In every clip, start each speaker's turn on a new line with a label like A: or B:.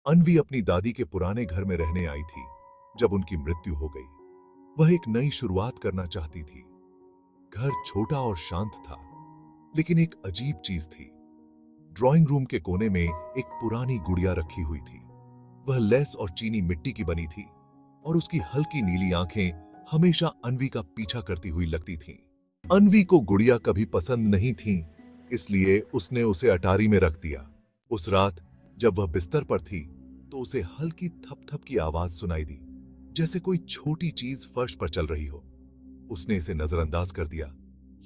A: अन्वी अपनी दादी के पुराने घर में रहने आई थी जब उनकी मृत्यु हो गई। वह एक नई शुरुआत करना चाहती थी। घर छोटा और शांत था, लेकिन एक अजीब चीज थी। ड्राइंग रूम के कोने में एक पुरानी गुड़िया रखी हुई थी। वह लेस और चीनी मिट्टी की बनी थी और उसकी हल्की नीली आंखें हमेशा अन्वी का पीछा करती हुई लगती थीं। अन्वी को गुड़िया कभी पसंद नहीं थी, इसलिए उसने उसे अटारी में रख दिया। उस रात जब वह बिस्तर पर थी तो उसे हल्की थप-थप की आवाज सुनाई दी, जैसे कोई छोटी चीज फर्श पर चल रही हो। उसने इसे नजरअंदाज कर दिया,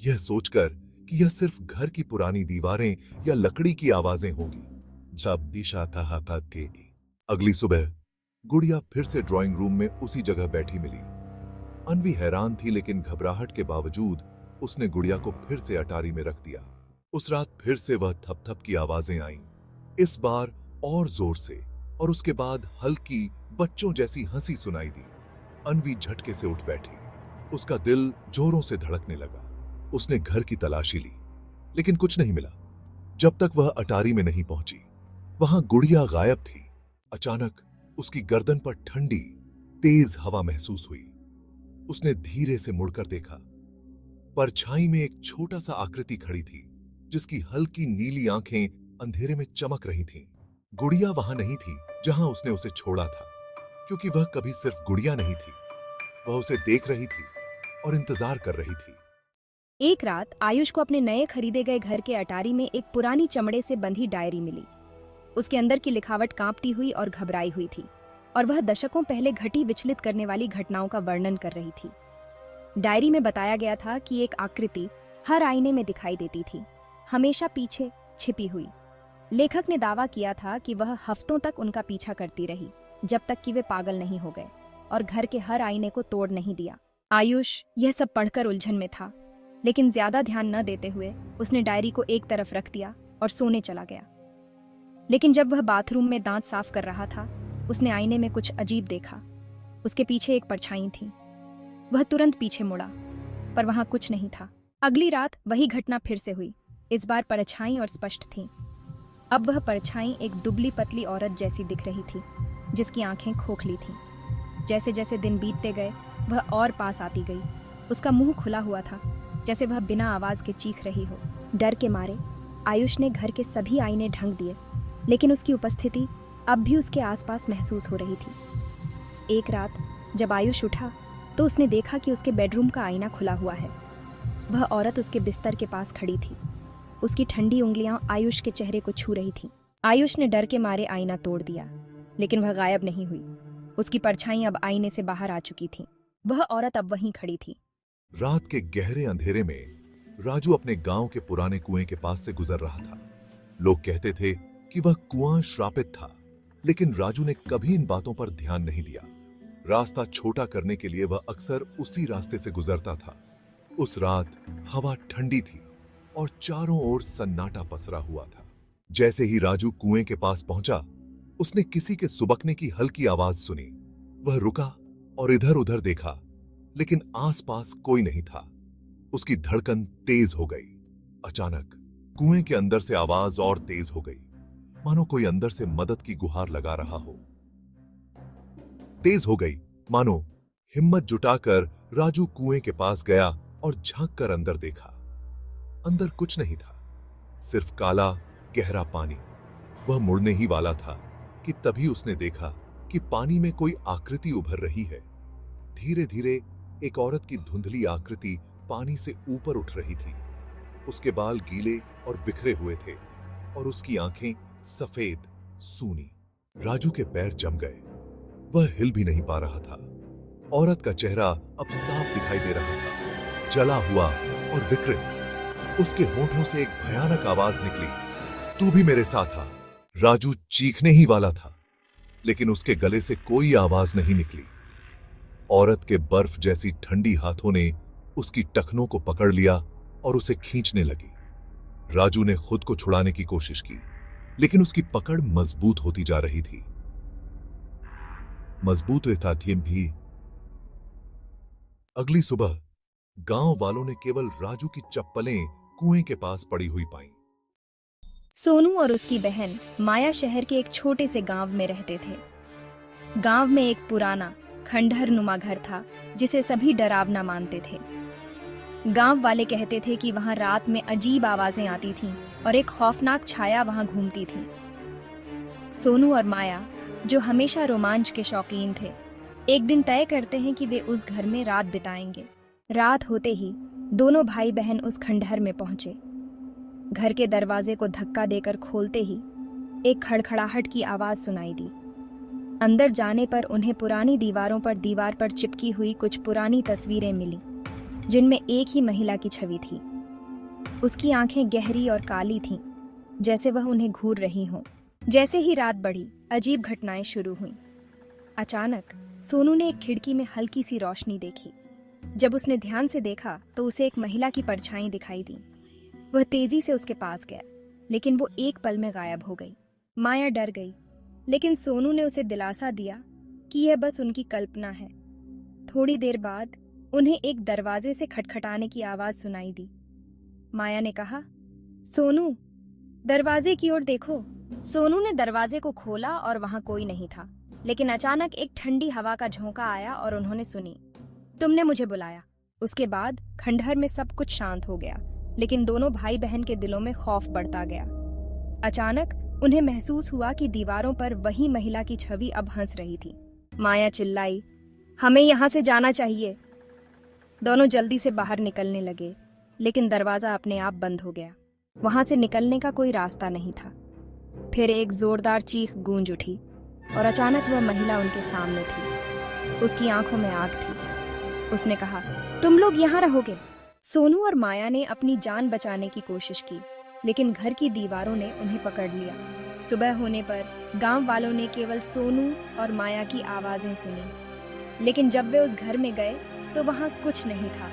A: यह सोचकर कि यह सिर्फ घर की पुरानी दीवारें या लकड़ी की आवाजें होंगी। जब दिशा था के अगली सुबह गुड़िया फिर से ड्राइंग रूम में उसी जगह बैठी मिली। अन्वी हैरान थी, लेकिन घबराहट के बावजूद उसने गुड़िया को फिर से अटारी में रख दिया। उस रात फिर से वह थप-थप की आवाजें आईं, इस बार और जोर से, और उसके बाद हल्की बच्चों जैसी हंसी सुनाई दी। अन्वी झटके से उठ बैठी। उसका दिल जोरों से धड़कने लगा। उसने घर की तलाशी ली, लेकिन कुछ नहीं मिला जब तक वह अटारी में नहीं पहुंची। वहां गुड़िया गायब थी। अचानक उसकी गर्दन पर ठंडी, तेज हवा महसूस हुई। उसने धीरे से मुड़कर देखा। परछाई में एक छोटा सा आकृति खड़ी थी, जिसकी हल्की नीली आंखें अंधेरे में चमक रही थीं। गुड़िया वहां नहीं थी जहां उसने उसे छोड़ा था, क्योंकि वह कभी सिर्फ गुड़िया नहीं थी। वह उसे देख रही थी और इंतजार कर रही थी।
B: एक रात आयुष को अपने नए खरीदे गए घर के अटारी में एक पुरानी चमड़े से बंधी डायरी मिली। उसके अंदर की लिखावट कांपती हुई और घबराई हुई थी, और वह दशकों पहले घटी विचलित करने वाली घटनाओं का वर्णन कर रही थी। डायरी में बताया गया था कि एक आकृति हर आईने में दिखाई देती थी, हमेशा पीछे छिपी हुई। लेखक ने दावा किया था कि वह हफ्तों तक उनका पीछा करती रही, जब तक कि वे पागल नहीं हो गए और घर के हर आईने को तोड़ नहीं दिया। आयुष यह सब पढ़कर उलझन में था, लेकिन ज्यादा ध्यान न देते हुए उसने डायरी को एक तरफ रख दिया और सोने चला गया। लेकिन जब वह बाथरूम में दांत साफ कर रहा था, उसने आईने में कुछ अजीब देखा। उसके पीछे एक परछाई थी। वह तुरंत पीछे मुड़ा, पर वहां कुछ नहीं था। अगली रात वही घटना फिर से हुई। इस बार परछाई और स्पष्ट थी। अब वह परछाई एक दुबली पतली औरत जैसी दिख रही थी, जिसकी आंखें खोखली थीं। जैसे जैसे दिन बीतते गए, वह और पास आती गई। उसका मुंह खुला हुआ था, जैसे वह बिना आवाज के चीख रही हो। डर के मारे आयुष ने घर के सभी आईने ढंक दिए, लेकिन उसकी उपस्थिति अब भी उसके आसपास महसूस हो रही थी। एक रात जब आयुष उठा तो उसने देखा कि उसके बेडरूम का आईना खुला हुआ है। वह औरत उसके बिस्तर के पास खड़ी थी। उसकी ठंडी उंगलियां आयुष के चेहरे को छू रही थीं। आयुष ने डर के मारे आईना तोड़ दिया, लेकिन वह गायब नहीं हुई। उसकी परछाई अब आईने से बाहर आ चुकी थी। वह औरत अब वहीं खड़ी थी।
A: रात के गहरे अंधेरे में राजू अपने गांव के पुराने कुएं के पास से गुजर रहा था। लोग कहते थे कि वह कुआं श्रापित था, लेकिन राजू ने कभी इन बातों पर ध्यान नहीं दिया। रास्ता छोटा करने के लिए वह अक्सर उसी रास्ते से गुजरता था। उस रात हवा ठंडी थी और चारों ओर सन्नाटा पसरा हुआ था। जैसे ही राजू कुएं के पास पहुंचा, उसने किसी के सुबकने की हल्की आवाज सुनी। वह रुका और इधर-उधर देखा, लेकिन आसपास कोई नहीं था। उसकी धड़कन तेज हो गई। अचानक कुएं के अंदर से आवाज और तेज हो गई, मानो कोई अंदर से मदद की गुहार लगा रहा हो। तेज हो गई, मानो। हिम्मत जुटाकर राजू कुएं के पास गया और झांक कर अंदर देखा। अंदर कुछ नहीं था, सिर्फ काला गहरा पानी। वह मुड़ने ही वाला था कि तभी उसने देखा कि पानी में कोई आकृति उभर रही है। धीरे धीरे एक औरत की धुंधली आकृति पानी से ऊपर उठ रही थी। उसके बाल गीले और बिखरे हुए थे और उसकी आंखें सफेद, सूनी। राजू के पैर जम गए। वह हिल भी नहीं पा रहा था। औरत का चेहरा अब साफ दिखाई दे रहा था, जला हुआ और विकृत। उसके होठों से एक भयानक आवाज निकली, तू भी मेरे साथ आ। राजू चीखने ही वाला था, लेकिन उसके गले से कोई आवाज नहीं निकली। औरत के बर्फ जैसी ठंडी हाथों ने उसकी टखनों को पकड़ लिया और उसे खींचने लगी। राजू ने खुद को छुड़ाने की कोशिश की, लेकिन उसकी पकड़ मजबूत होती जा रही थी। मजबूत था भी। अगली सुबह गांव वालों ने केवल राजू की चप्पलें कुएं के पास पड़ी हुई पाईं।
B: सोनू और उसकी बहन माया शहर के एक छोटे से गांव में रहते थे। गांव में एक पुराना खंडहर नुमा घर था जिसे सभी डरावना मानते थे। गांव वाले कहते थे कि वहां रात में अजीब आवाजें आती थीं और एक खौफनाक छाया वहां घूमती थी। सोनू और माया, जो हमेशा रोमांच के शौकीन थे, एक दिन तय करते हैं कि वे उस घर में रात बिताएंगे। रात होते ही दोनों भाई बहन उस खंडहर में पहुंचे। घर के दरवाजे को धक्का देकर खोलते ही एक खड़खड़ाहट की आवाज सुनाई दी। अंदर जाने पर उन्हें पुरानी दीवार पर चिपकी हुई कुछ पुरानी तस्वीरें मिली, जिनमें एक ही महिला की छवि थी। उसकी आंखें गहरी और काली थीं, जैसे वह उन्हें घूर रही हों। जैसे ही रात बढ़ी, अजीब घटनाएं शुरू हुईं। अचानक सोनू ने एक खिड़की में हल्की सी रोशनी देखी। जब उसने ध्यान से देखा तो उसे एक महिला की परछाई दिखाई दी। वह तेजी से उसके पास गया, लेकिन वो एक पल में गायब हो गई। माया डर गई, लेकिन सोनू ने उसे दिलासा दिया कि यह बस उनकी कल्पना है। थोड़ी देर बाद उन्हें एक दरवाजे से खटखटाने की आवाज सुनाई दी। माया ने कहा, सोनू, दरवाजे की ओर देखो। सोनू ने दरवाजे को खोला और वहां कोई नहीं था, लेकिन अचानक एक ठंडी हवा का झोंका आया और उन्होंने सुनी, तुमने मुझे बुलाया। उसके बाद खंडहर में सब कुछ शांत हो गया, लेकिन दोनों भाई बहन के दिलों में खौफ बढ़ता गया। अचानक उन्हें महसूस हुआ कि दीवारों पर वही महिला की छवि अब हंस रही थी। माया चिल्लाई, हमें यहाँ से जाना चाहिए। दोनों जल्दी से बाहर निकलने लगे, लेकिन दरवाजा अपने आप बंद हो गया। वहां से निकलने का कोई रास्ता नहीं था। फिर एक जोरदार चीख गूंज उठी और अचानक वह महिला उनके सामने थी। उसकी आंखों में आग थी। उसने कहा, तुम लोग यहाँ रहोगे? सोनू और माया ने अपनी जान बचाने की कोशिश की, लेकिन घर की दीवारों ने उन्हें पकड़ लिया। सुबह होने पर गांव वालों ने केवल सोनू और माया की आवाजें सुनी, लेकिन जब वे उस घर में गए तो वहां कुछ नहीं था,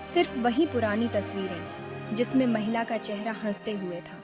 B: सिर्फ वही पुरानी तस्वीरें जिसमें महिला का चेहरा हंसते हुए था।